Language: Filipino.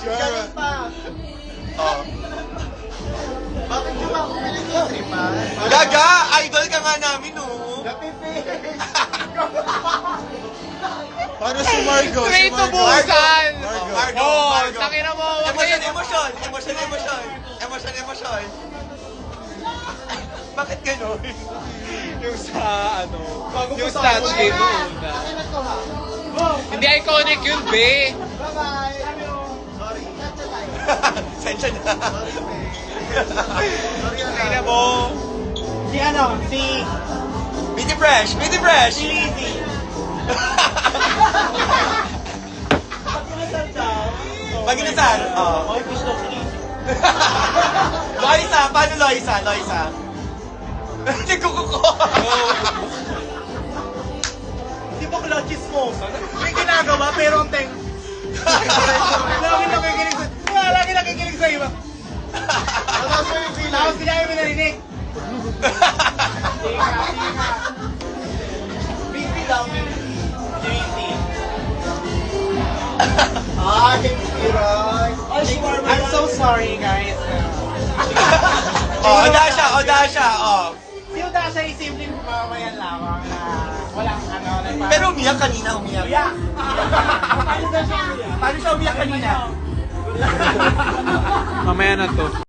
Ganun pa. Oh. Bakit di ba ako pinag-iisipan? Gaga! Idol ka nga namin, oh. Napipili. Paano si Margo? Straight to busan! Margo, Oh, Margo. takina mo, wag Emosyon, kayo. emosyon. Emosyon, emosyon. Emosyon, emosyon. Bakit gano'n? Yung sa ano, yung snatch game mo una. Akin na to ha. Hindi iconic yun, be. Bye-bye. Sorry. Catch a time. Sensya na. Takina mo. Si ano? Si Meaty fresh, meaty fresh. Lizzy. Pag inasal, oh. Oy, gusto ko si Lizzy. Loisa, paano Loisa? Loisa? Nagkukuko. Di ba kula chismosa? May ginagawa pero ang teng... Lagi nakikinig sa iba. Tapos kinain mo narinig. Tika. Baby daw, baby. Baby. Ay, Kiray. I'm so sorry, guys. Oh, Odasha, oh. Si Odasha ay simpleng mamayan lamang na walang ano. Pero umiyak kanina, umiyak. Umiyak! Paano siya umiyak kanina? Mamaya na to.